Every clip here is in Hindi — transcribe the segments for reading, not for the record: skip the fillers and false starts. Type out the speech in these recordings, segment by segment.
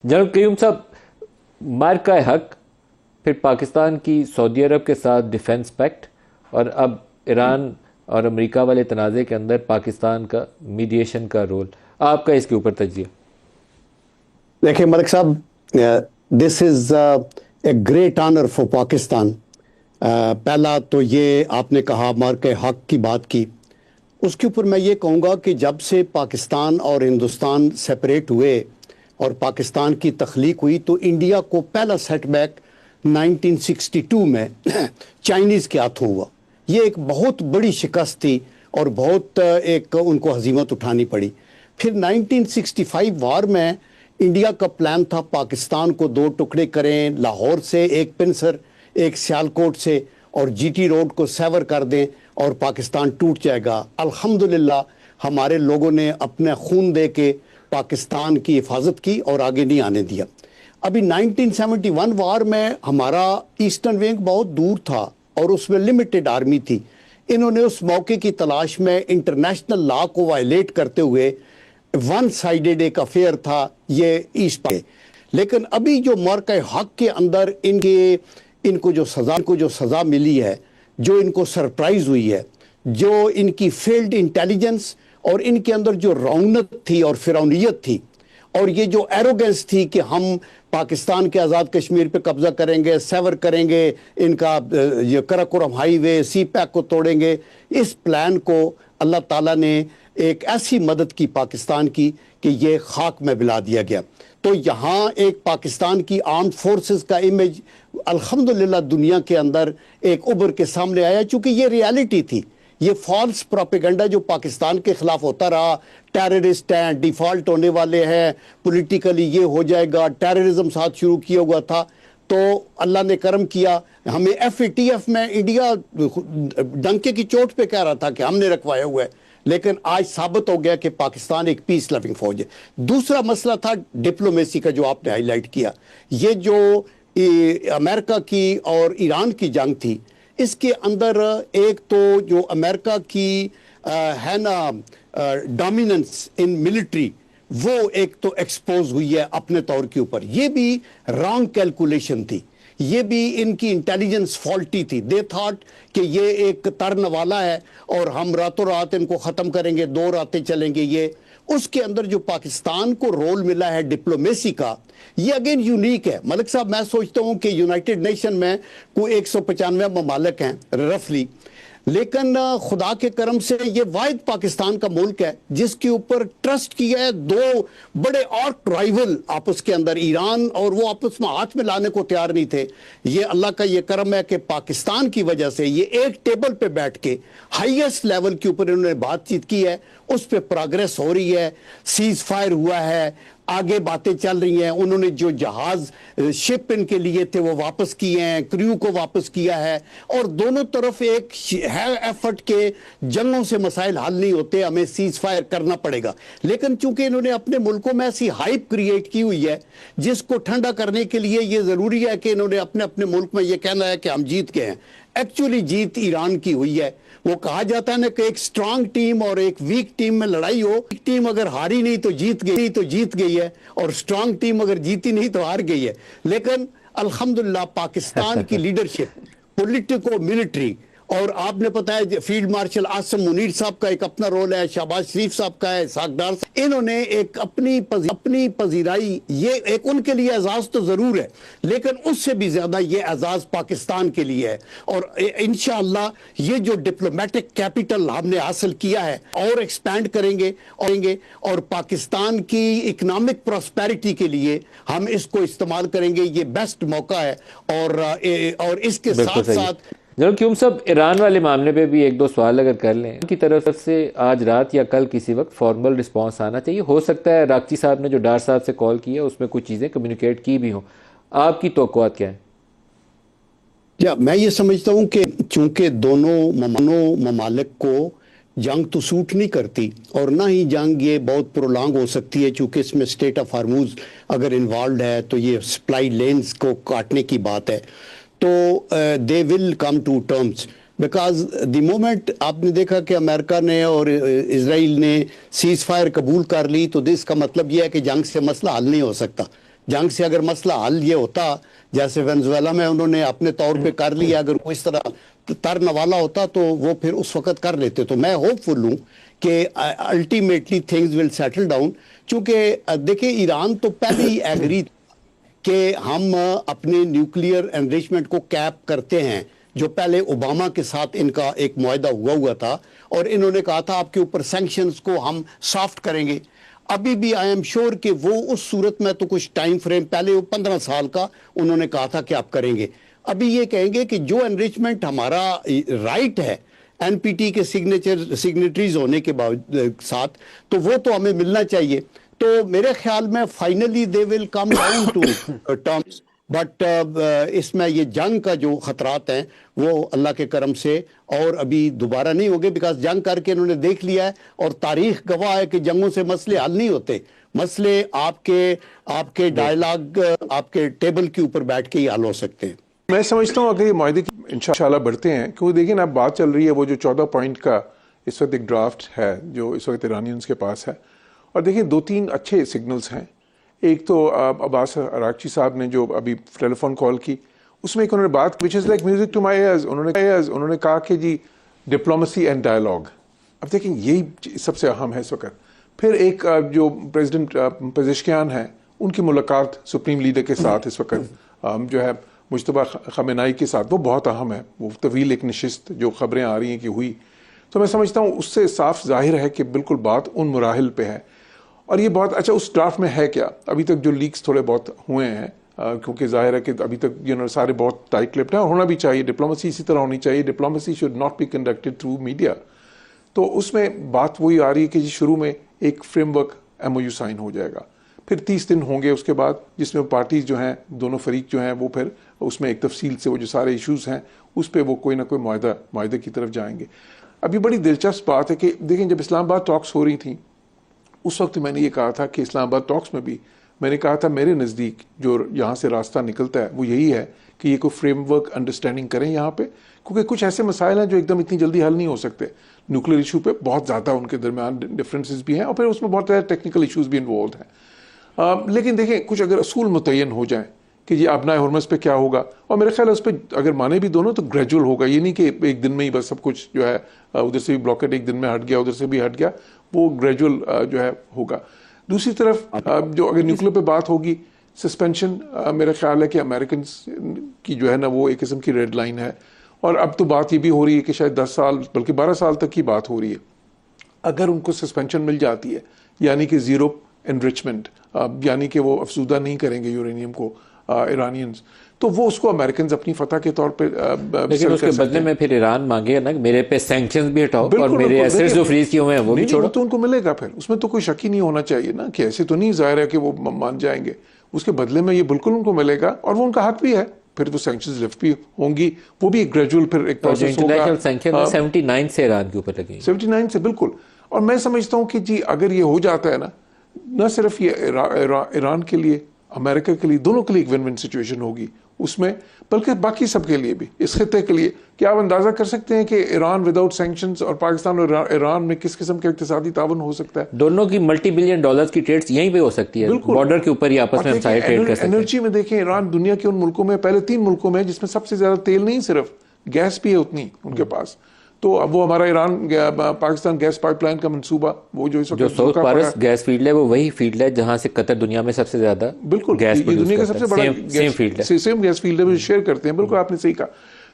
जनरल क्यूम साहब, मार्का हक, फिर पाकिस्तान की सऊदी अरब के साथ डिफेंस पैक्ट, और अब ईरान और अमेरिका वाले तनाज़े के अंदर पाकिस्तान का मीडिएशन का रोल, आपका इसके ऊपर तजिया? देखिए मलिक साहब, this is a great honour for Pakistan. पहला तो ये आपने कहा मार्के हक की बात की, उसके ऊपर मैं ये कहूँगा कि जब से पाकिस्तान और हिंदुस्तान सेपरेट हुए और पाकिस्तान की तख्लीक हुई तो इंडिया को पहला सेटबैक 1962 में चाइनीज़ के हाथों हुआ। ये एक बहुत बड़ी शिकस्त थी और बहुत एक उनको हजीमत उठानी पड़ी। फिर 1965 वार में इंडिया का प्लान था पाकिस्तान को दो टुकड़े करें, लाहौर से एक पिनसर, एक सियालकोट से, और जीटी रोड को सेवर कर दें और पाकिस्तान टूट जाएगा। अल्हम्दुलिल्लाह हमारे लोगों ने अपने खून दे के पाकिस्तान की हिफाजत की और आगे नहीं आने दिया। अभी 1971 वार में हमारा ईस्टर्न विंग बहुत दूर था और उसमें लिमिटेड आर्मी थी। इन्होंने उस मौके की तलाश में इंटरनेशनल लॉ को वायलेट करते हुए वन साइडेड एक अफेयर था ये ईस्ट पे। लेकिन अभी जो मौका हक के अंदर इनको जो सज़ा मिली है, जो इनको सरप्राइज हुई है, जो इनकी फील्ड इंटेलिजेंस और इनके अंदर जो रौनक थी और फिरौनियत थी और ये जो एरोगेंस थी कि हम पाकिस्तान के आज़ाद कश्मीर पे कब्जा करेंगे, सेवर करेंगे, इनका ये कराकोरम हाईवे, सी पैक को तोड़ेंगे, इस प्लान को अल्लाह ताला ने एक ऐसी मदद की पाकिस्तान की कि ये खाक में मिला दिया गया। तो यहाँ एक पाकिस्तान की आर्म्ड फोर्सेस का इमेज अल्हम्दुलिल्लाह दुनिया के अंदर एक उभर के सामने आया, चूंकि ये रियलिटी थी। ये फॉल्स प्रोपेगेंडा जो पाकिस्तान के खिलाफ होता रहा, टेररिस्ट हैं, डिफॉल्ट होने वाले हैं, पॉलिटिकली ये हो जाएगा, टेररिज्म साथ शुरू किया हुआ था। तो अल्लाह ने करम किया, हमें FATF में इंडिया डंके की चोट पे कह रहा था कि हमने रखवाया हुआ है, लेकिन आज साबित हो गया कि पाकिस्तान एक पीस लविंग फौज है। दूसरा मसला था डिप्लोमेसी का जो आपने हाईलाइट किया। ये जो अमेरिका की और ईरान की जंग थी, इसके अंदर एक तो जो अमेरिका की है ना डोमिनेंस इन मिलिट्री, वो एक तो एक्सपोज हुई है अपने तौर के ऊपर। ये भी रॉन्ग कैलकुलेशन थी, ये भी इनकी इंटेलिजेंस फॉल्टी थी। दे थॉट कि ये एक तरन वाला है और हम रातों रात इनको ख़त्म करेंगे, दो रातें चलेंगे। ये उसके अंदर जो पाकिस्तान को रोल मिला है डिप्लोमेसी का, ये अगेन यूनिक है। मलिक साहब, मैं सोचता हूँ कि यूनाइटेड नेशन में कोई 195 ममालिक हैं रफली, लेकिन खुदा के करम से ये वाहिद पाकिस्तान का मुल्क है जिसके ऊपर ट्रस्ट किया है दो बड़े और राइवल आपस के अंदर, ईरान, और वो आपस में हाथ में लाने को तैयार नहीं थे। ये अल्लाह का ये करम है कि पाकिस्तान की वजह से ये एक टेबल पे बैठ के हाईएस्ट लेवल के ऊपर इन्होंने बातचीत की है, उस पर प्रोग्रेस हो रही है, सीज फायर हुआ है, आगे बातें चल रही हैं। उन्होंने जो जहाज शिप इनके लिए थे वो वापस किए हैं, क्रू को वापस किया है, और दोनों तरफ एक है एफर्ट के जंगों से मसाइल हल नहीं होते, हमें सीज फायर करना पड़ेगा। लेकिन चूंकि इन्होंने अपने मुल्कों में ऐसी हाइप क्रिएट की हुई है जिसको ठंडा करने के लिए ये जरूरी है कि इन्होंने अपने अपने मुल्क में ये कहना है कि हम जीत गए हैं। एक्चुअली जीत ईरान की हुई है। वो कहा जाता है ना कि एक स्ट्रांग टीम और एक वीक टीम में लड़ाई हो, वीक टीम अगर हारी नहीं तो जीत गई है, और स्ट्रांग टीम अगर जीती नहीं तो हार गई है। लेकिन अल्हम्दुलिल्लाह पाकिस्तान की लीडरशिप, पॉलिटिको मिलिट्री, और आपने पता है फील्ड मार्शल आसिम मुनीर साहब का एक अपना रोल है, शहबाज शरीफ साहब का है, साकडार, इन्होंने एक अपनी पजीराई, ये एक उनके लिए एजाज तो जरूर है, लेकिन उससे भी ज्यादा ये एजाज पाकिस्तान के लिए है। और इंशाअल्लाह ये जो डिप्लोमेटिक कैपिटल हमने हासिल किया है और एक्सपैंड करेंगे और पाकिस्तान की इकोनॉमिक प्रॉस्पेरिटी के लिए हम इसको इस्तेमाल करेंगे। ये बेस्ट मौका है। और इसके साथ साथ जनरल क्यूम साहब, ईरान वाले मामले पे भी एक दो सवाल अगर कर लें की तरफ से, आज रात या कल किसी वक्त फॉर्मल रिस्पांस आना चाहिए। हो सकता है राक्ची साहब ने जो डार साहब से कॉल किया उसमें कुछ चीज़ें कम्युनिकेट की भी हों, आपकी तवक्कुआत क्या है? या मैं ये समझता हूँ कि चूंकि दोनों ममालिक को जंग तो सूट नहीं करती और ना ही जंग ये बहुत प्रोलॉन्ग हो सकती है, चूंकि इसमें स्टेट ऑफ हार्मूज अगर इन्वॉल्व है तो ये सप्लाई लेन्स को काटने की बात है। तो they will come to terms, because the moment आपने देखा कि अमेरिका ने और इजराइल ने सीज फायर कबूल कर ली, तो इसका मतलब यह है कि जंग से मसला हल नहीं हो सकता। जंग से अगर मसला हल ये होता जैसे वेनेजुएला में उन्होंने अपने तौर पे कर लिया, अगर वो इस तरह तरने वाला होता तो वो फिर उस वक्त कर लेते। तो मैं होपफुल हूँ कि ultimately things will settle down, चूंकि देखिए ईरान तो पहले ही एग्री कि हम अपने न्यूक्लियर एनरिचमेंट को कैप करते हैं, जो पहले ओबामा के साथ इनका एक मुआहदा हुआ था, और इन्होंने कहा था आपके ऊपर सैंक्शंस को हम सॉफ्ट करेंगे। अभी भी आई एम श्योर कि वो उस सूरत में तो कुछ टाइम फ्रेम पहले वो 15 साल का उन्होंने कहा था कि आप करेंगे। अभी ये कहेंगे कि जो एनरिचमेंट हमारा राइट है एनपीटी के सिग्नेटरीज होने के साथ, तो वो तो हमें मिलना चाहिए। तो मेरे ख्याल में finally they will come down to terms, but इसमें ये जंग का जो खतरात हैं वो अल्लाह के करम से और अभी दोबारा नहीं होंगे, बिकॉज जंग करके इन्होंने देख लिया है और तारीख गवाह है कि जंगों से मसले हल नहीं होते। मसले आपके डायलॉग आपके टेबल के ऊपर बैठ के ही हल हो सकते हैं। मैं समझता हूँ अगर ये मायदे इंशाल्लाह बढ़ते हैं, क्योंकि देखिए ना बात चल रही है वो जो 14 पॉइंट का इस वक्त एक ड्राफ्ट है जो इस वक्त ईरानियंस के पास है, और देखिए 2-3 अच्छे सिग्नल्स हैं। एक तो अब्बास अरागची साहब ने जो अभी टेलीफोन कॉल की, उसमें एक उन्होंने बात which is like music to my ears. उन्होंने कहा कि जी डिप्लोमेसी एंड डायलॉग, अब देखिए यही सबसे अहम है इस वक्त। फिर एक जो प्रेसिडेंट पेजेश्कियान है उनकी मुलाकात सुप्रीम लीडर के साथ इस वक्त जो है मुज्तबा खमेनाई के साथ, वो बहुत अहम है। वो तवील एक नशिस्त जो खबरें आ रही हैं कि हुई, तो मैं समझता हूँ उससे साफ जाहिर है कि बिल्कुल बात उन मराहिल पे है। और ये बहुत अच्छा उस ड्राफ्ट में है क्या, अभी तक जो लीक्स थोड़े बहुत हुए हैं, क्योंकि जाहिर है कि अभी तक सारे बहुत टाइट क्लिप्ड हैं, और होना भी चाहिए। डिप्लोमेसी इसी तरह होनी चाहिए, diplomacy should not be conducted through media. तो उसमें बात वही आ रही है कि जी शुरू में एक फ्रेमवर्क MOU साइन हो जाएगा, फिर 30 दिन होंगे उसके बाद, जिसमें पार्टीज जो हैं दोनों फरीक जो हैं वो फिर उसमें एक तफसील से वो जो सारे इश्यूज़ हैं उस पर वो कोई ना कोई मुआहदे की तरफ जाएंगे। अभी बड़ी दिलचस्प बात है कि देखें जब इस्लामाबाद टॉक्स हो रही थी उस वक्त मैंने ये कहा था कि इस्लामाबाद टॉक्स में भी मैंने कहा था मेरे नज़दीक जो यहाँ से रास्ता निकलता है वो यही है कि ये कोई फ्रेमवर्क अंडरस्टैंडिंग करें यहाँ पे, क्योंकि कुछ ऐसे मसाइल हैं जो एकदम इतनी जल्दी हल नहीं हो सकते। न्यूक्लियर इशू पे बहुत ज़्यादा उनके दरमियान डिफरेंसेस भी हैं और फिर उसमें बहुत ज़्यादा टेक्निकल इशूज़ भी इन्वॉल्व हैं। लेकिन देखें कुछ अगर असूल मुतय्यन हो जाए कि जी अपना हुर्मस पे क्या होगा, और मेरे ख्याल है उस पर अगर माने भी दोनों तो ग्रेजुअल होगा, ये नहीं कि एक दिन में ही बस सब कुछ जो है उधर से भी ब्लॉकेट एक दिन में हट गया उधर से भी हट गया, वो ग्रेजुअल जो है होगा। दूसरी तरफ जो अगर न्यूक्लियर पे बात होगी, सस्पेंशन मेरा ख्याल है कि अमेरिकन की जो है ना वो एक किस्म की रेड लाइन है, और अब तो बात ये भी हो रही है कि शायद 10 साल बल्कि 12 साल तक की बात हो रही है। अगर उनको सस्पेंशन मिल जाती है यानी कि ज़ीरो एनरिचमेंट, यानी कि वो अफसूदा नहीं करेंगे यूरेनियम को ईरानियंस, तो वो उसको अमेरिकन अपनी फतह के तौर पे लेकिन उसके बदले में फिर ईरान मांगे ना मेरे पे सैंक्शंस भी हटाओ और मेरे एसेट्स जो फ्रीज किए हुए हैं वो भी छोड़ो, तो उनको मिलेगा। फिर उसमें तो कोई शक ही नहीं होना चाहिए ना कि ऐसे तो नहीं जाहिर है कि वो मान जाएंगे। उसके बदले में ये बिल्कुल उनको मिलेगा और वो उनका हक भी है। फिर वो सैंक्शंस लिफ्ट भी होंगी, वो भी एक ग्रेजुअल फिर एक प्रोसेस होगा। इंटरनेशनल सैंक्शन 79 से ईरान के ऊपर लगेंगे, 79 से बिल्कुल। और मैं समझता हूँ कि जी अगर ये हो जाता है ना, न सिर्फ ये ईरान के लिए अमेरिका के लिए दोनों के लिए एक विन विन सिचुएशन होगी उसमें, बल्कि बाकी सबके लिए भी, इस खिते के लिए। क्या आप अंदाजा कर सकते हैं कि ईरान विदाउट सैंक्शंस और पाकिस्तान और ईरान में किस किस्म का इक्तिसादी तावन हो सकता है? दोनों की $multi-billion की ट्रेड्स यहीं पे हो सकती है, बॉर्डर के ऊपर ही आपस में सारे ट्रेड कर सकते हैं। एनर्जी में देखें ईरान दुनिया के उन मुल्कों में पहले 3 मुल्कों में जिसमें सबसे ज्यादा तेल नहीं सिर्फ गैस भी है उतनी उनके पास। तो अब वो हमारा ईरान पाकिस्तान गैस पाइपलाइन का मंसूबा, वो जो साउथ पारस गैस फील्ड है, वो वही फील्ड है जहां से कतर दुनिया में सबसे ज्यादा बिल्कुल गैस दुनिया का सबसे बड़ा सेम फील्ड है, सेम गैस फील्ड है, शेयर करते हैं। बिल्कुल आपने सही कहा।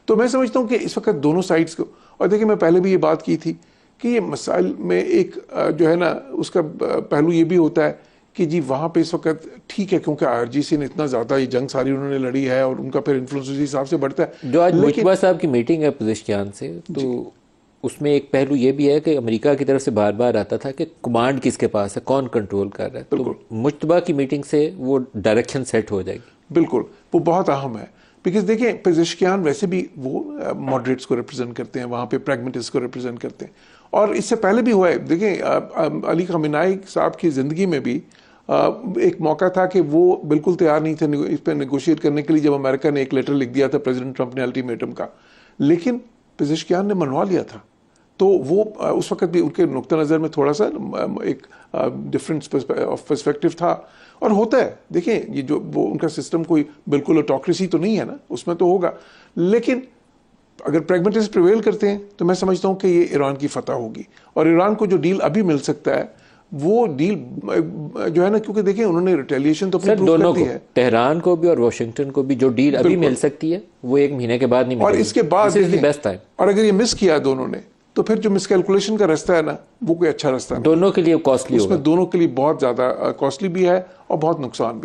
तो मैं समझता हूँ कि इस वक्त दोनों साइड्स को, और देखिए मैं पहले भी ये बात की थी कि ये मसाइल में एक जो है ना उसका पहलू ये भी होता है कि जी वहाँ पे इस वक्त ठीक है क्योंकि IRGC ने इतना ज़्यादा ये जंग सारी उन्होंने लड़ी है और उनका फिर इन्फ्लुएंस उसी हिसाब से बढ़ता है। जो आज मुश्तबा साहब की मीटिंग है पेजेश्कियान से, तो उसमें एक पहलू ये भी है कि अमेरिका की तरफ से बार बार आता था कि कमांड किसके पास है, कौन कंट्रोल कर रहा है। तो मुश्तबा की मीटिंग से वो डायरेक्शन सेट हो जाएगी। बिल्कुल, वो बहुत अहम है। बिकॉज देखिए पेजेश्कियान वैसे भी वो मॉडरेट्स को रिप्रेजेंट करते हैं, वहाँ पे प्रैग्मेटिस्ट को रिप्रेजेंट करते हैं, और इससे पहले भी हुआ है। देखिए अली खमेनाई साहब की ज़िंदगी में भी एक मौका था कि वो बिल्कुल तैयार नहीं थे इस पर नेगोशिएट करने के लिए, जब अमेरिका ने एक लेटर लिख दिया था प्रेसिडेंट ट्रंप ने अल्टीमेटम का, लेकिन पेजेश्कियान ने मनवा लिया था। तो वो उस वक्त भी उनके नुक्ता नज़र में थोड़ा सा एक डिफरेंट पर्सपेक्टिव था और होता है। देखें ये जो वो उनका सिस्टम कोई बिल्कुल ऑटोक्रेसी तो नहीं है ना, उसमें तो होगा, लेकिन अगर प्रैग्मेटिस्ट प्रिवेल करते हैं तो मैं समझता हूं कि ये ईरान की फतह होगी और ईरान को जो डील अभी मिल सकता है वो डील जो है ना, क्योंकि देखें उन्होंने रिटेलिएशन तो सर दोनों को, तेहरान को भी और वॉशिंगटन को भी जो डील अभी मिल सकती है वो 1 महीने के बाद नहीं मिलेगी। और इसके बाद बेस्ट टाइम। और अगर ये मिस किया दोनों ने तो फिर जो मिसकैलकुलेशन का रास्ता है ना वो कोई अच्छा रास्ता नहीं, दोनों के लिए कॉस्टली होगा। उसमें दोनों के लिए बहुत ज्यादा कॉस्टली भी है और बहुत नुकसान भी।